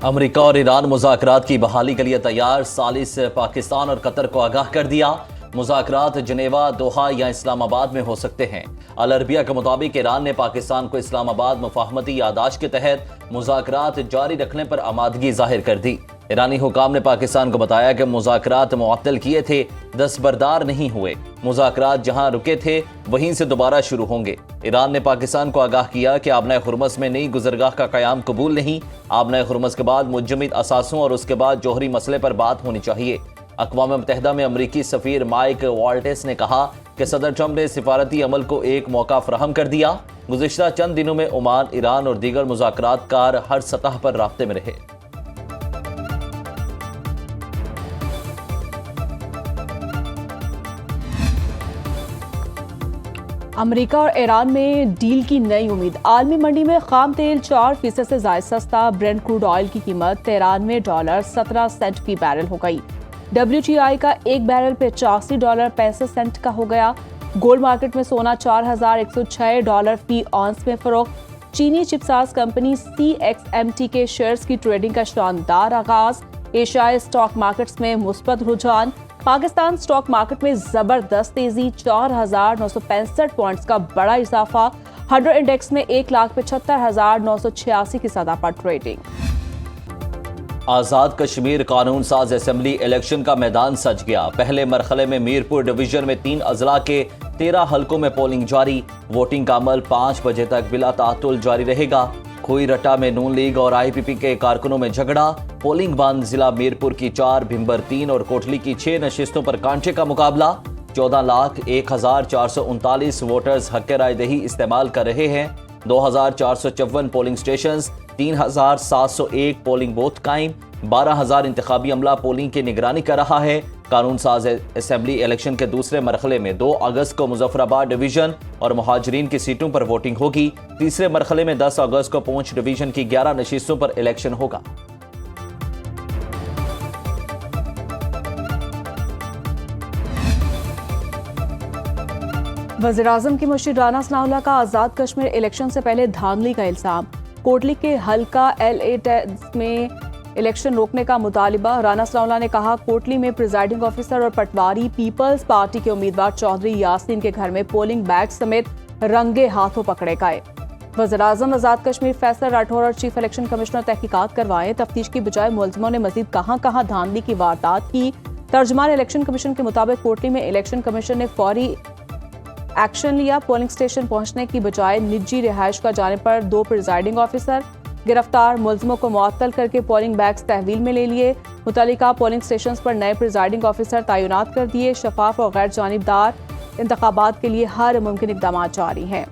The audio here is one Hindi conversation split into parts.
अमेरिका और ईरान मुज़ाकरात की बहाली के लिए तैयार। सालिस पाकिस्तान और कतर को आगाह कर दिया। मुज़ाकरात जनेवा, दोहा या इस्लामाबाद में हो सकते हैं। अल अरबिया के मुताबिक ईरान ने पाकिस्तान को इस्लामाबाद मुफाहमती यादाश्त के तहत मुज़ाकरात जारी रखने पर आमादगी जाहिर कर दी। ईरानी हुकाम ने पाकिस्तान को बताया कि मुज़ाकरात मुअत्तल किए थे, दस्तबरदार नहीं हुए। मुज़ाकरात जहां रुके थे वहीं से दोबारा शुरू होंगे। ईरान ने पाकिस्तान को आगाह किया कि आबना खुरमस में नई गुजरगाह का क़याम कबूल नहीं। आबना खुरमस के बाद मुज्जमिद असासों और उसके बाद जौहरी मसले पर बात होनी चाहिए। अक़वाम मुत्तहिदा में अमरीकी सफ़ीर माइक वाल्टेस ने कहा कि सदर ट्रंप ने सिफारती अमल को एक मौका फराहम कर दिया। गुज़िश्ता चंद दिनों में ओमान, ईरान और दीगर मुज़ाकरातकार हर सतह पर राब्ते में रहे। अमेरिका और ईरान में डील की नई उम्मीद। आलमी मंडी में खाम तेल 4% से ज्यादा सस्ता। ब्रेंट क्रूड ऑयल की कीमत $93.17 फी बैरल हो गई। WTI का एक बैरल $85.65 का हो गया। गोल्ड मार्केट में सोना $4,106 फी ऑन्स में फरोख्त। चीनी चिपसाज कंपनी CXMT के शेयर्स की ट्रेडिंग का शानदार आगाज। एशियाई स्टॉक मार्केट्स में मुस्बत रुझान। पाकिस्तान स्टॉक मार्केट में जबरदस्त तेजी, 4,965 पॉइंट्स का बड़ा इजाफा। 100 इंडेक्स में 1,75,986 की सतह पर ट्रेडिंग। आज़ाद कश्मीर कानून साज असेंबली इलेक्शन का मैदान सज गया। पहले मरहले में मीरपुर डिवीजन में 3 अजला के 13 हलकों में पोलिंग जारी। वोटिंग का अमल 5 बजे तक बिला तातुल जारी रहेगा। खोई रट्टा में नून लीग और IPP के कारकुनों में झगड़ा। पोलिंग बंद। जिला मीरपुर की 4, भिंबर 3 और कोटली की 6 नशिस्तों पर कांटे का मुकाबला। 14,01,439 वोटर्स हक रायदही इस्तेमाल कर रहे हैं। 2,454 पोलिंग स्टेशन, 3,701 पोलिंग बूथ कायम। 12,000 इंतखाबी अमला पोलिंग की निगरानी कर रहा है। कानून साज असेंबली इलेक्शन के दूसरे मरहले में 2 अगस्त को मुजफ्फराबाद डिवीजन और मुहाजिरीन की सीटों पर वोटिंग होगी। तीसरे मरहले में 10 अगस्त को पूंछ डिवीजन की 11 नशिस्तों पर इलेक्शन होगा। वज़ीर-ए-आज़म की मुशीर राना सनाउल्लाह का आज़ाद कश्मीर इलेक्शन से पहले धांधली का इल्जाम। कोटली के हल्का LA में इलेक्शन रोकने का मुतालिबा। राना सनाउल्लाह ने कहा, कोटली में प्रिजाइडिंग ऑफिसर और पटवारी पीपल्स पार्टी के उम्मीदवार चौधरी यासीन के घर में पोलिंग बैग समेत रंगे हाथों पकड़े गए। वज़ीर-ए-आज़म आज़ाद कश्मीर फैसल राठौर और चीफ इलेक्शन कमिश्नर तहकीकात करवाएं। तफ्तीश की बजाय मुलजिमों ने मजीद कहां कहां धांधली की वारदात की। तर्जुमान इलेक्शन कमीशन के मुताबिक कोटली में इलेक्शन कमीशन ने फौरी एक्शन लिया। पोलिंग स्टेशन पहुंचने की बजाय निजी रिहाइश का जाने पर 2 प्रिजाइडिंग ऑफिसर गिरफ्तार। मुलजिमों को मुअत्तल करके पोलिंग बैग्स तहवील में ले लिए। मुतल्लिका पोलिंग स्टेशन पर नए प्रिजाइडिंग ऑफिसर तैनात कर दिए। शफाफ और गैर जानिबदार इंतखाबात के लिए हर मुमकिन इक़दाम जारी हैं।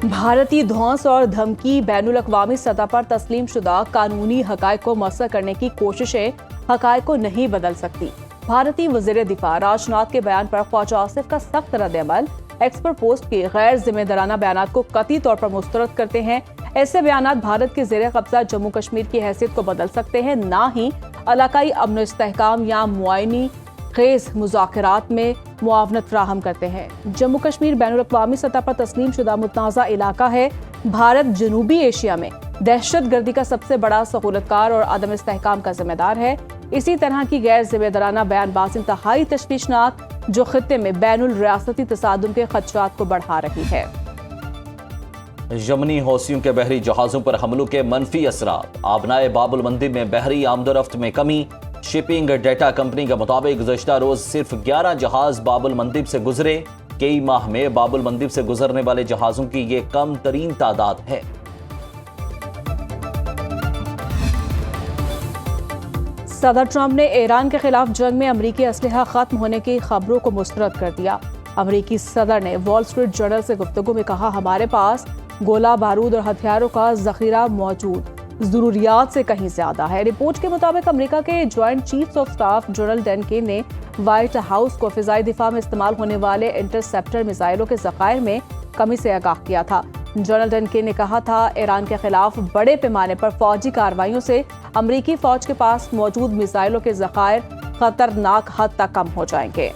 भारतीय धौंस और धमकी बैनुल अक़वामी सतह पर तस्लीम शुदा कानूनी हक़ाइक़ को मसअ करने की कोशिशें हक़ाइक़ को नहीं बदल सकती। भारतीय वज़ीर दिफा राजनाथ के बयान पर ख्वाजा आसिफ का सख्त रद्द-ए-अमल। एक्स पर पोस्ट के गैर जिम्मेदाराना बयानात को कतई तौर पर मुस्तरद करते हैं। ऐसे बयानात भारत के ज़ेरे कब्जा जम्मू कश्मीर की हैसियत को बदल सकते हैं, ना ही इलाकाई अमन व इस्तेहकाम या मुआयनी खेज मुज़ाकरात में मुआवनत फराहम करते हैं। जम्मू कश्मीर बैनुल अक़वामी सतह पर तस्लीम शुदा मुतनाज़ा इलाका है। भारत जनूबी एशिया में दहशत गर्दी का सबसे बड़ा सहूलतकार और अदम इस्तेहकाम का जिम्मेदार है। इसी तरह की गैर जिम्मेदाराना बयानबाज़ी इंतहाई तशवीशनाक जो खित्ते में बैनुल रियासती तसादुम के खदशात को बढ़ा रही है। यमनी हौसियों के बहरी जहाज़ों पर हमलों के मनफी असरात। आबनाए बाबुल मंदिब में बहरी आमदोरफ्त में कमी। शिपिंग डेटा कंपनी के मुताबिक गुज़श्ता रोज सिर्फ 11 जहाज बाबुल मंदिब से गुजरे। कई माह में बाबुल मंदिब से गुजरने वाले जहाज़ों की ये कम तरीन तादाद है। सदर ट्रंप ने ईरान के खिलाफ जंग में अमरीकी असलहा खत्म होने की खबरों को मुस्तरद कर दिया। अमरीकी सदर ने वॉल स्ट्रीट जर्नल से गुफ्तगू में कहा, हमारे पास गोला बारूद और हथियारों का जखीरा मौजूद, जरूरियात से कहीं ज्यादा है। रिपोर्ट के मुताबिक अमेरिका के joint chiefs of staff general Dan Caine ने व्हाइट हाउस को फिजाई दिफा में इस्तेमाल होने वाले इंटरसेप्टर मिसाइलों के ज़खायर में कमी से आगाह किया था। जनरल डेनके ने कहा था, ईरान के खिलाफ बड़े पैमाने पर फौजी कार्रवाइयों से अमरीकी फौज के पास मौजूद मिसाइलों के ज़खायर खतरनाक हद तक कम हो जाएंगे।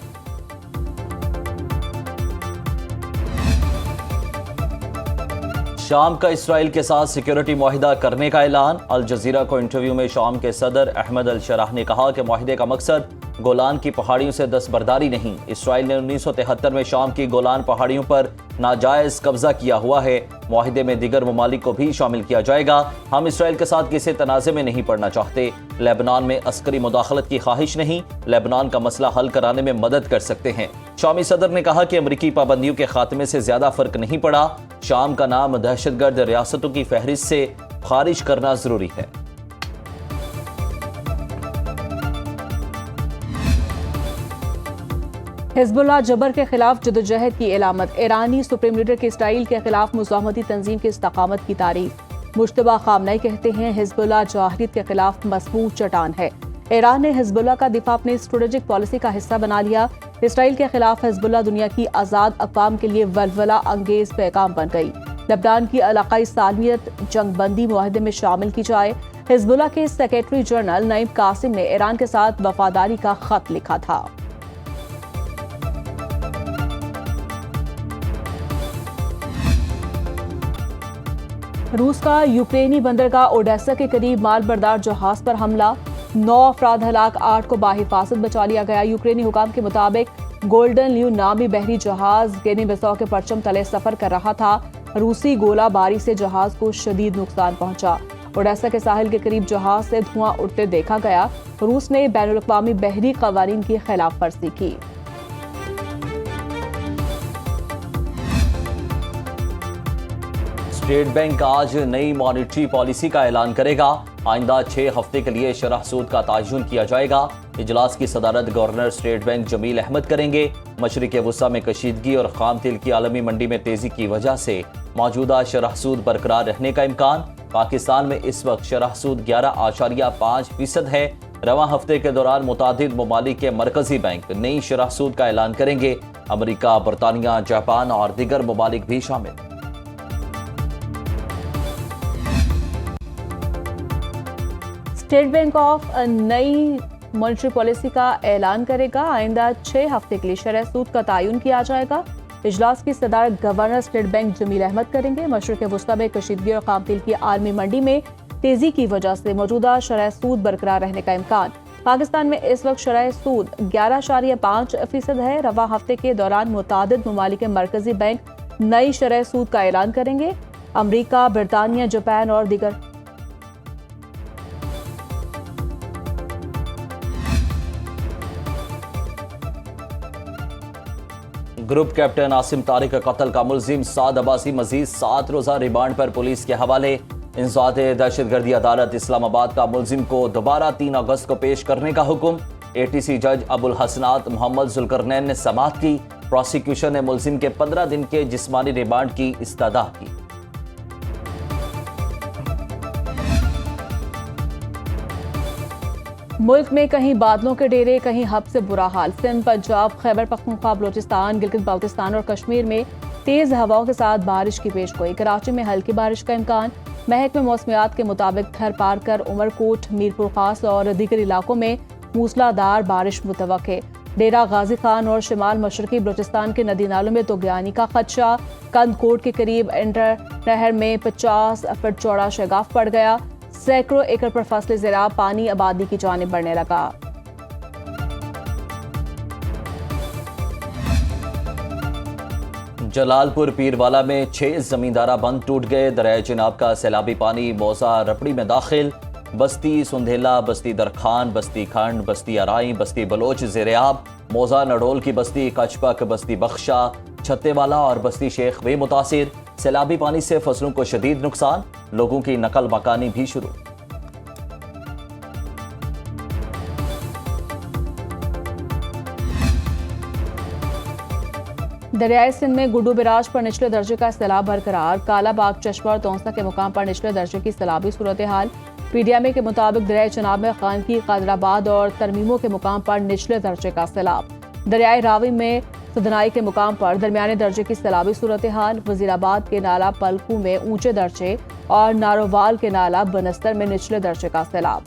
शाम का इसराइल के साथ सिक्योरिटी मुआहिदा करने का ऐलान। अल जजीरा को इंटरव्यू में शाम के सदर अहमद अल शराह ने कहा कि मुआहिदे का मकसद गोलान की पहाड़ियों से दस्तबरदारी नहीं। इसराइल ने 1973 में शाम की गोलान पहाड़ियों पर नाजायज कब्जा किया हुआ है। मुआहिदे में दीगर ममालिक को भी शामिल किया जाएगा। हम इसराइल के साथ किसी तनाज़े में नहीं पड़ना चाहते। लेबनान में अस्करी मुदाखलत की ख्वाहिश नहीं, लेबनान का मसला हल कराने में मदद कर सकते हैं। शामी सदर ने कहा कि अमरीकी पाबंदियों के खात्मे से ज्यादा फर्क नहीं पड़ा। शाम का नाम दहशतगर्द रियासतों की फहरिस्त से खारिज करना जरूरी है। हिजबुल्लाह जबर के खिलाफ जदोजहद की इलामत। ईरानी सुप्रीम लीडर के इसराइल के खिलाफ मुज़ाहमती तंजीम की इस्तकामत की तारीफ। मुश्तबा खामनई कहते हैं हिजबुल्लाह जाहिद के खिलाफ मजबूत चट्टान है। ईरान ने हिजबुल्लाह का दिफा अपनी स्ट्रेटेजिक पॉलिसी का हिस्सा बना लिया। इसराइल के खिलाफ हिजबुल्लाह दुनिया की आज़ाद अक़वाम के लिए वलवला अंगेज पैगाम बन गई। लेबनान की इलाकाई सालमियत जंगबंदी मुआहदे में शामिल की जाए। हिजबुल्लाह के सेक्रेटरी जनरल नईम कासिम ने ईरान के साथ वफादारी का खत लिखा था। रूस का यूक्रेनी बंदरगाह ओडेसा के करीब माल बरदार जहाज पर हमला। 9 अफराद हलाक, 8 को बाहिफाजत बचा लिया गया। यूक्रेनी हुकाम के मुताबिक गोल्डन ल्यू नामी बहरी जहाज गिनी बिसाऊ के परचम तले सफर कर रहा था। रूसी गोलाबारी से जहाज को शदीद नुकसान पहुंचा। ओडेसा के साहिल के करीब जहाज से धुआं उठते देखा गया। रूस ने बैनुल अक़वामी बहरी कवानीन की खिलाफ वर्जी की। स्टेट बैंक आज नई मॉनेटरी पॉलिसी का ऐलान करेगा। आइंदा 6 हफ्ते के लिए शरह सूद का तयन किया जाएगा। इजलास की सदारत governor state bank Jameel Ahmed करेंगे। मशरिक़ वुस्ता में कशीदगी और खाम तेल की आलमी मंडी में तेजी की वजह से मौजूदा शरह सूद बरकरार रहने का इम्कान। पाकिस्तान में इस वक्त शरह सूद 11.5% है। रवां हफ्ते के दौरान मुतादिद ममालिक के मरकजी बैंक नई शरह सूद का ऐलान करेंगे। अमरीका, बरतानिया, जापान और दीगर ममालिक भी शामिल। स्टेट बैंक ऑफ नई मॉनेटरी पॉलिसी का ऐलान करेगा। आइंदा 6 हफ्ते के लिए शरह सूद का तयन किया जाएगा। इजलास की सदारत governor state bank Jameel Ahmed करेंगे। मशरिक़ वुस्ता में कशीदगी और खाम तेल की आलमी मंडी में तेजी की वजह से मौजूदा शरह सूद बरकरार रहने का इम्कान। पाकिस्तान में इस वक्त शरह सूद 11.5% है। रवां हफ्ते के दौरान मुतादिद ममालिक के मरकजी बैंक नई शरह सूद का ऐलान करेंगे। अमरीका, बरतानिया, जापान और दीगर। ग्रुप कैप्टन आसिम तारिक का कत्ल का मुलजिम साद अब्बासी मजीद 7 रोजा रिमांड पर पुलिस के हवाले। इंसदाद दहशतगर्दी अदालत इस्लामाबाद का मुलजिम को दोबारा 3 अगस्त को पेश करने का हुक्म। ATC जज अबुल हसनात मोहम्मद जुल्करनैन ने समाअत की। प्रोसिक्यूशन ने मुलजिम के 15 दिन के जिस्मानी रिमांड की इस्तदा की। मुल्क में कहीं बादलों के डेरे, कहीं हब से बुरा हाल। सिंध, पंजाब, खैबर पख्तूनख्वा, बलोचिस्तान, गिलगित बाल्टिस्तान और कश्मीर में तेज हवाओं के साथ बारिश की पेशगोई। कराची में हल्की बारिश का इम्कान। महकमे मौसमियात के मुताबिक थर पारकर, उमरकोट, मीरपुर खास और दीगर इलाकों में मूसलाधार बारिश मुतवक्के। डेरा गाजी खान और शिमाल मशरकी बलोचिस्तान के नदी नालों में तोगयानी का खदशा। कंदकोट के करीब इंटर नहर में 50 फुट चौड़ा शगाफ पड़ गया। सैकड़ों एकड़ पर फसलें ज़राअ, पानी आबादी की जानिब बढ़ने लगा। जलालपुर पीरवाला में 6 जमींदारा बंद टूट गए। दरिया चिनाब का सैलाबी पानी मौजा रपड़ी में दाखिल। बस्ती सुंधेला, बस्ती दरखान, बस्ती खंड, बस्ती अराई, बस्ती बलोच ज़ेरेआब। मौजा नडोल की बस्ती कचपक, बस्ती बख्शा, छत्तेवाला और बस्ती शेख वे मुतासिर। सैलाबी पानी से फसलों को शदीद नुकसान। लोगों की नकल मकानी भी शुरू। दरियाई सिंध में गुड्डू बिराज पर निचले दर्जे का सैलाब बरकरार। कालाबाग, चश्मा और तौंसा के मुकाम पर निचले दर्जे की सैलाबी सूरत हाल। PDMA के मुताबिक दरियाई चिनाब में खानकी, कादराबाद और तरमीमों के मुकाम पर निचले दर्जे का सैलाब। दरियाई रावी में सदनाई के मुकाम पर दरमियाने दर्जे की सैलाबी सूरत हाल। वजीराबाद के नाला पलकू में ऊंचे दर्जे और नारोवाल के नाला बनस्तर में निचले दर्जे का सैलाब।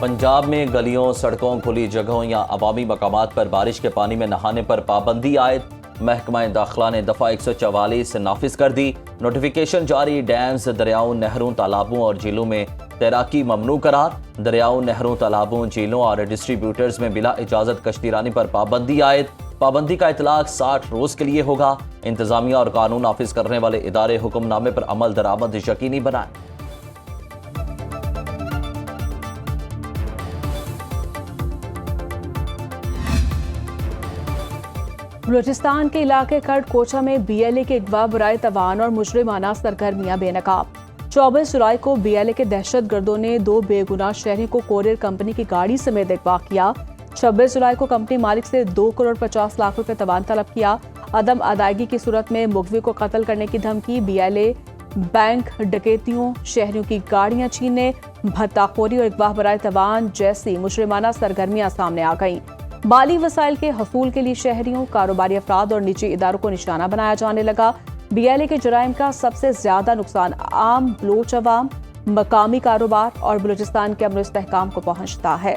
पंजाब में गलियों, सड़कों, खुली जगहों या अवामी मकामात पर बारिश के पानी में नहाने पर पाबंदी आयद। महकमा दाखिला ने दफ़ा 144 नाफिज कर दी। नोटिफिकेशन जारी। डैम्स, दरियाओं, नहरों, तालाबों और झीलों में तैराकी ममनू करार। दरियाओं, नहरों, तालाबों, झीलों और डिस्ट्रीब्यूटर्स में बिला इजाज़त कश्तीरानी पर पाबंदी आयद। पाबंदी का इतलाक 60 रोज के लिए होगा। इंतजामिया और कानून नाफिज करने वाले इदारे हुक्मनामे पर अमल दरामद यकीनी बनाएं। बलूचिस्तान के इलाके खर्ड कोचा में BLA के अगवा बराए तवान और मुजरिमाना सरगर्मियां बेनकाब। 24 जुलाई को BLA के दहशत गर्दों ने 2 बेगुनाह शहरियों को कोरियर कंपनी की गाड़ी समेत अगवा किया। 26 जुलाई को कंपनी मालिक से 2 करोड़ 50 लाख रुपए तवान तलब किया। अदम अदायगी की सूरत में मुगवी को कत्ल करने की धमकी। BLA बैंक डकैतियों, शहरियों की गाड़ियां छीनने, भत्ताखोरी और अगवा बराए तवान जैसी मुजरिमाना सरगर्मियां सामने आ गईं। माली वसाइल के हसूल के लिए शहरियों, कारोबारी अफराद और निजी इदारों को निशाना बनाया जाने लगा। BLA के जराइम का सबसे ज्यादा नुकसान आम बलोच अवाम, मकामी कारोबार और बलूचिस्तान के अमन इस्तेहकाम को पहुंचता है।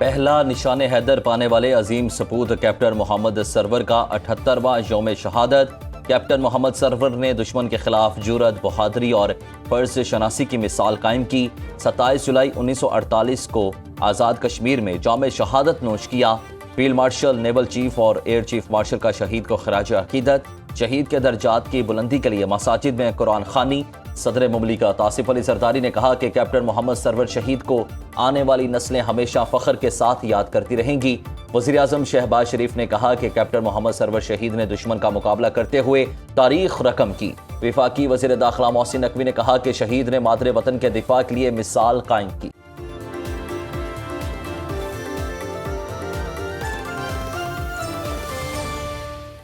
पहला निशान हैदर पाने वाले अजीम सपूत कैप्टन मोहम्मद सरवर का 78वां यौम शहादत। कैप्टन मोहम्मद सरवर ने दुश्मन के खिलाफ जुरत, बहादुरी और फर्ज शनासी की मिसाल कायम की। 27 जुलाई 1948 को आज़ाद कश्मीर में जाम शहादत नोश किया। फील्ड मार्शल, नेवल चीफ और एयर चीफ मार्शल का शहीद को खराज अकीदत। शहीद के दर्जात की बुलंदी के लिए मसाजिद में कुरान खानी। सदर मुमलिका तासिफ अली सरदारी ने कहा कि कैप्टन मोहम्मद सरवर शहीद को आने वाली नस्लें हमेशा फख्र के साथ याद करती रहेंगी। वज़ीर आज़म शहबाज शरीफ ने कहा कि कैप्टन मोहम्मद सरवर शहीद ने दुश्मन का मुकाबला करते हुए तारीख रकम की। वफाकी वज़ीर दाखिला मोहसिन नकवी ने कहा कि शहीद ने मादरे वतन के दिफा के लिए मिसाल कायम की।